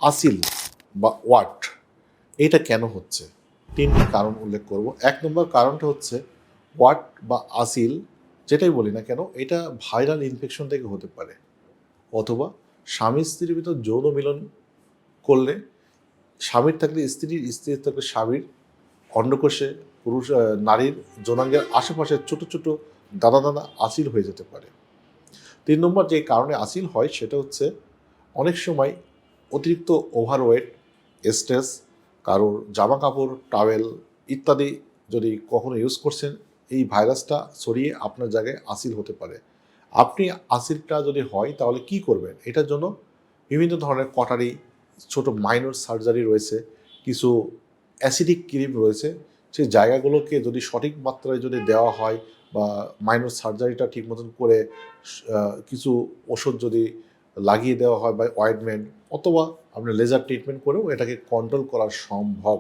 আসিল বা ওয়াট এটা কেন হচ্ছে? ৩টি কারণ উল্লেখ করব। ১ নম্বর কারণটা হচ্ছে ওয়াট বা আসিল যেটাই বলি না কেন এটা ভাইরাল ইনফেকশন থেকে হতে পারে, অথবা স্বামী স্ত্রীর ভিতর যৌন মিলন করলে স্বামীর থাকলে স্ত্রীর, স্ত্রীর থাকলে স্বামীর অন্ডকোষে নারীর যৌনাঙ্গের আশেপাশে ছোট ছোট দানা দানা আসিল হয়ে যেতে পারে। ৩ নম্বর যে কারণে আসিল হয় সেটা হচ্ছে অনেক সময় অতিরিক্ত ওভারওয়েট, স্ট্রেস, কারোর জামা কাপড়, টাওয়েল ইত্যাদি যদি কখনো ইউজ করছেন, এই ভাইরাসটা ছড়িয়ে আপনার জায়গায় আসিল হতে পারে। আপনি আসিলটা যদি হয় তাহলে কি করবেন? এটার জন্য বিভিন্ন ধরনের কটারি, ছোট মাইনর সার্জারি রয়েছে, কিছু অ্যাসিডিক ক্রিম রয়েছে। সেই জায়গাগুলোকে যদি সঠিক মাত্রায় যদি দেওয়া হয় বা মাইনর সার্জারিটা ঠিক মতন করে কিছু ওষুধ যদি লাগিয়ে দেওয়া হয় বা অয়েন্টমেন্ট, অথবা আপনি লেজার ট্রিটমেন্ট করেও এটাকে কন্ট্রোল করা সম্ভব।